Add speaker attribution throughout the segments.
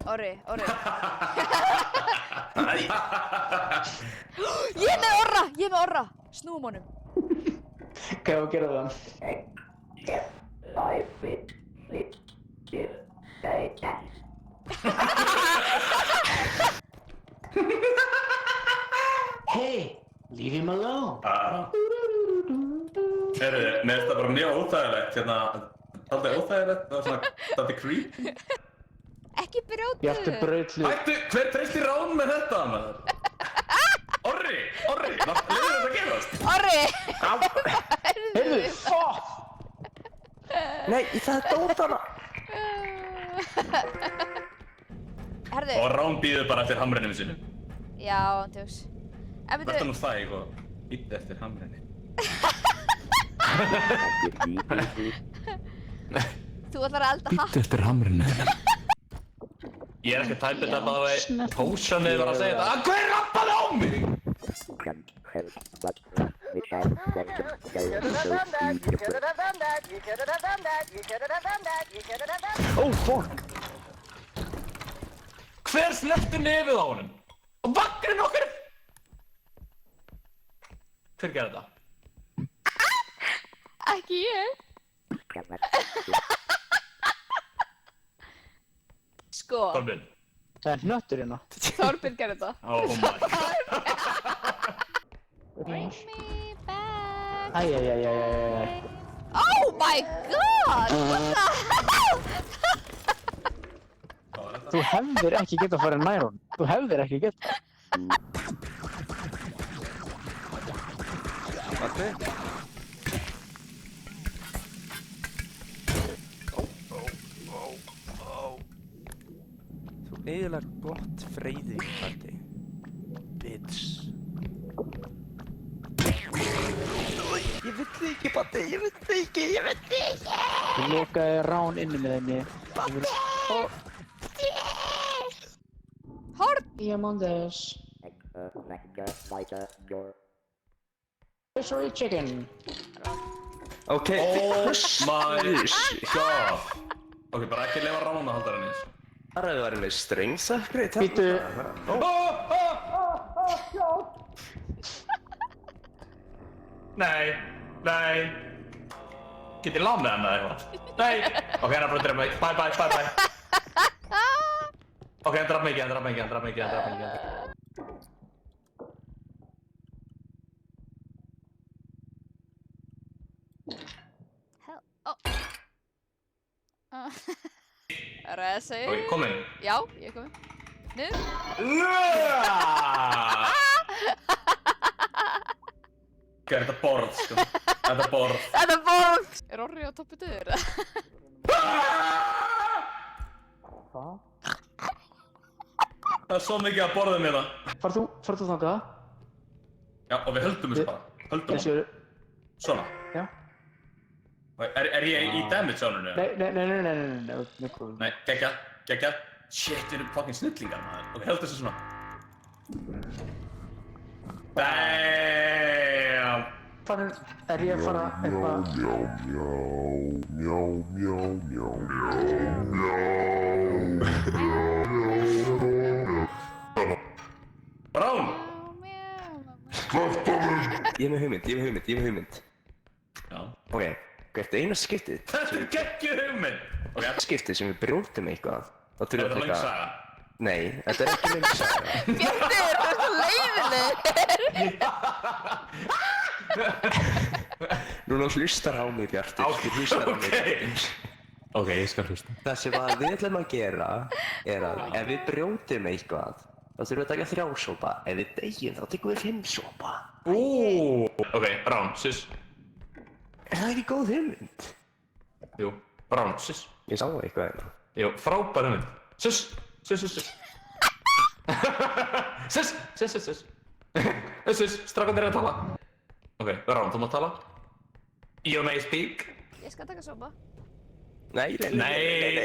Speaker 1: Orri.
Speaker 2: Æ.
Speaker 1: Ég er með orra. Snúum honum.
Speaker 3: Hvað var að gera það? Hey, leave him alone.
Speaker 2: Mér finnst það bara mjög óþægilegt, aldrei óþægilegt, það var svona, þetta creep.
Speaker 1: Ekki brjótu.
Speaker 3: Bjartur braut hlut.
Speaker 2: Hættu, hver treysti rán með þetta, maður? Orri, leiður þetta að gerast?
Speaker 1: Orri!
Speaker 3: Heyrðu, fuck!
Speaker 4: Nei, það er dótana!
Speaker 1: Herðu.
Speaker 2: Og rán býður bara eftir hamrinum sinu.
Speaker 1: Já, tjóks.
Speaker 2: Verður nú það eitthvað, býtt eftir hamrinni.
Speaker 1: Þú ætlar að elda hatt.
Speaker 2: Býtt eftir hamrinni. Ég er ekki tæpið að bara pósanið var að segja þetta. Hver rappaði á mig?
Speaker 4: Oh, fuck!
Speaker 2: Hver sleppti nefið á honum? Og vagninn okkar? Hver gerði þetta?
Speaker 1: Ekki ég. Sko.
Speaker 2: Þorbjörn.
Speaker 3: Það er hnöttur hérna.
Speaker 1: Þorbjörn gerði þetta.
Speaker 2: Oh my god.
Speaker 1: Bring me back.
Speaker 3: Æjæjæjæjæjæjæj.
Speaker 1: Oh my god! What the hell?
Speaker 3: Þú hefðir ekki getað að fara nær honum. Þú hefðir ekki getað.
Speaker 4: Hvað? Þú eiginlega gott freyði í parti. Bitch. Ég veit þig ekki, Patti, ég veit þig ekki!
Speaker 3: Þú lokaði rán inni með henni.
Speaker 1: Horn!
Speaker 3: Diamondes. Sorry, chicken.
Speaker 4: Ok,
Speaker 2: Oh my god. Ok, bara ekki lefa rána haldar hann eins.
Speaker 4: Það er að vera með strengsakrið.
Speaker 3: Býtu.
Speaker 2: Nei. Get ég lamið hann eða eitthvað? Nei. Ok, hann er bara að drepa mig. Bye. Ok, hann draf mig ekki.
Speaker 1: Hell. Oh. Resi.
Speaker 2: Ok, kom inn.
Speaker 1: Já, ég er komin. Niður.
Speaker 2: Ok, þetta er borð, sko. Þetta er borð.
Speaker 1: Þetta er borð! Er Orri á toppi döður?
Speaker 3: Hvað?
Speaker 2: Það er svo mikið að borða mér það.
Speaker 3: Farð þú þangað?
Speaker 2: Já, og við höldum þessu bara. Höldum
Speaker 3: Þessu.
Speaker 2: Svona.
Speaker 3: Já.
Speaker 2: Er ég í damage zone-unu?
Speaker 3: Nei.
Speaker 2: Nei, geggjað. Shit, við erum fucking snillingar, maður. Ok, held þessu svona. Damn!
Speaker 3: Er ég að fara eitthvað?
Speaker 2: Brán!
Speaker 4: Ég er með hugmynd.
Speaker 2: Já.
Speaker 4: Ok, hvert eina skiptið.
Speaker 2: Þetta er geggjuð hugmynd! Ok,
Speaker 4: Skiptið sem við brjótum eitthvað. Þá
Speaker 2: er
Speaker 4: þurfum
Speaker 2: þetta
Speaker 4: við
Speaker 2: löng saga?
Speaker 4: Nei, þetta er ekki löng saga.
Speaker 1: Bjartur, þú ert leiðileg!
Speaker 4: Núna hlustar á mig, Bjartur.
Speaker 2: Ok. Ok, ég skal hlusta.
Speaker 4: Það sem við ætlum að gera er að ef við brjótum eitthvað, þá þurfum við að taka 3 sopa. Ef við deyjum, þá tekum við 5 sopa.
Speaker 2: Ok, Brán, sis.
Speaker 4: Er það ekki góð hugmynd?
Speaker 2: Jú, Brán, sis.
Speaker 4: Ég sá eitthvað hérna.
Speaker 2: Jú, frábær hugmynd. Sis. Sis, strákarnir er að tala. Ok, Brán, þú mátt tala. You may speak.
Speaker 1: Ég skal taka sopa.
Speaker 2: Nei,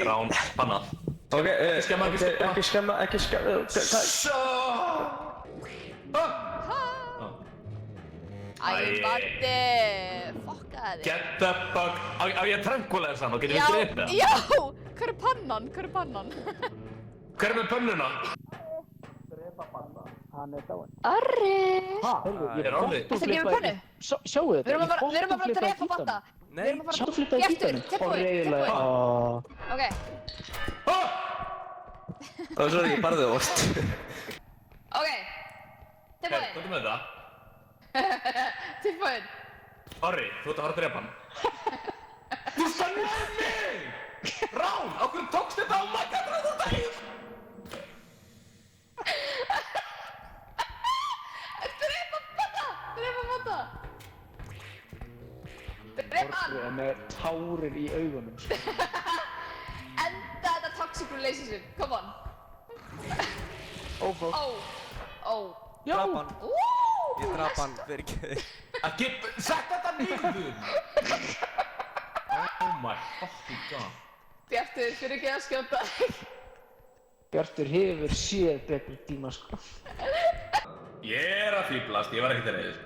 Speaker 2: Brán, panna.
Speaker 4: Ok,
Speaker 2: Ekki skemma.
Speaker 4: ekki skemma.
Speaker 1: Æ, Baddi, fokkaði þig.
Speaker 2: Get the fuck. Á ég að tranquilize hann og getum við drepið hann?
Speaker 1: Já! Hver er pannan?
Speaker 2: Hver er með pönnuna?
Speaker 3: Hann er dáinn.
Speaker 1: Orri.
Speaker 3: Heyrðu, ég
Speaker 2: Er Orri?
Speaker 1: Ertu ekki með pönnu?
Speaker 3: Sjáu þetta.
Speaker 1: Við erum að fara að drepa Badda.
Speaker 5: Nei.
Speaker 1: Við erum að
Speaker 3: Sjá
Speaker 1: fara að...
Speaker 3: flippaði
Speaker 1: Bjartur,
Speaker 3: gítarinn.
Speaker 1: tilbúin,
Speaker 3: Reiðilega.
Speaker 1: tilbúin. Ok,
Speaker 4: Ó, sorry, ég barði það vorst.
Speaker 1: ok.
Speaker 2: Hei,
Speaker 1: Tilbúin,
Speaker 2: hvað er með það?
Speaker 1: tilbúin.
Speaker 2: Orri, þú ert að fara að drepa hann. Þú sannaði mig! Rán, á hverju tókst þetta á makkadra þú daginn?
Speaker 1: Drepa Badda! Drepa Badda! Drepa hann!
Speaker 3: Orri er með tárir í augunum.
Speaker 1: Enda þetta toxic relationship, come on.
Speaker 3: Ófók.
Speaker 1: Ó.
Speaker 3: Já!
Speaker 5: Drap hann. Ég drap hann, fyrirgeðu.
Speaker 2: Sett þetta niður! Oh my fucking god.
Speaker 1: Bjartur, fyrir ekki að skjóta.
Speaker 3: Bjartur hefur séð betri tíma, sko.
Speaker 2: Ég er að fýblast, ég var ekkert að reyðis.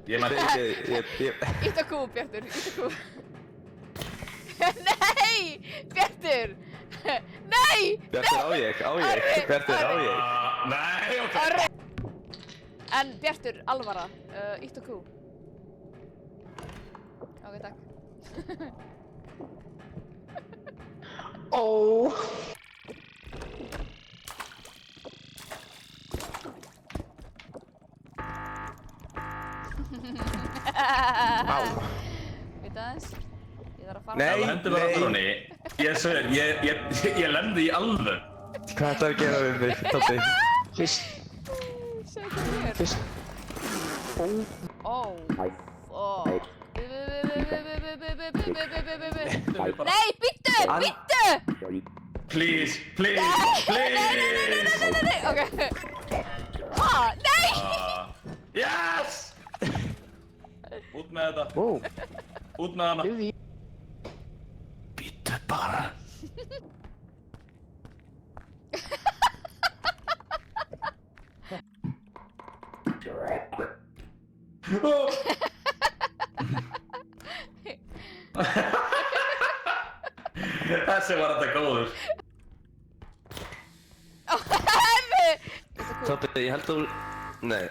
Speaker 2: Ég mætti
Speaker 4: Fyrirgeðu,
Speaker 1: Ítt á kú, Bjartur, ítt á kú. Nei! Bjartur! Nei!
Speaker 4: Bjartur á ég. Bjartur á ég.
Speaker 2: Nei, ok.
Speaker 1: Orri! En Bjartur, alvara, ítt á kú. Ok, takk.
Speaker 3: Ó!
Speaker 1: Vita aðeins. Ég þarf að fara.
Speaker 5: Nei.
Speaker 2: Ef þú hendur mér á tróni, ég sver, ég lendi í alveg.
Speaker 4: Hvað ætlar að gera við mig, Tóti?
Speaker 3: Fyrst.
Speaker 1: Segðu hvað ég er.
Speaker 3: Fyrst.
Speaker 1: Ó. Nei, býttu! Býttu!
Speaker 2: Please, please, please!
Speaker 1: Nei, ok. Nei!
Speaker 2: Yes! Út með þetta.
Speaker 3: Ó.
Speaker 2: Út með hana.
Speaker 3: Við í.
Speaker 2: Býttu bara. Þessi var þetta góður.
Speaker 4: Tóti, ég held að þú... Nei.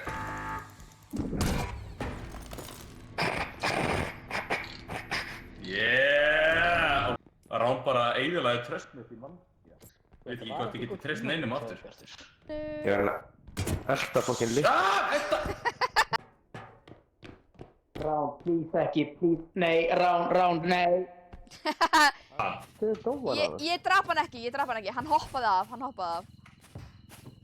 Speaker 2: Yeah! Rán bara eyðilagði tröst mitt í mann. Veit ekki hvort ég geti treyst neinum aftur.
Speaker 4: Ég var að elta fokkin lykt.
Speaker 2: Þetta!
Speaker 3: Rán, please ekki, please. Nei, Rán, nei. Þið er góðar af það.
Speaker 1: Ég drap hann ekki, hann hoppaði af,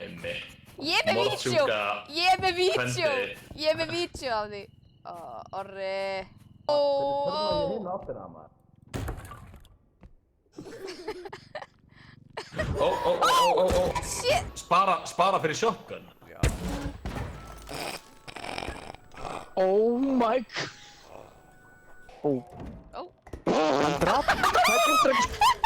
Speaker 2: Einmitt.
Speaker 1: Ég er með vídeo,
Speaker 2: Morðsjúka
Speaker 1: ég er með vídeo,
Speaker 2: fendi.
Speaker 1: ég er með vídeo af því. Orri. Ó.
Speaker 2: Ó.
Speaker 1: Shit.
Speaker 2: Spara fyrir shotgun.
Speaker 3: Oh my god. Ó.
Speaker 1: Ó.
Speaker 3: Hann draf. Það er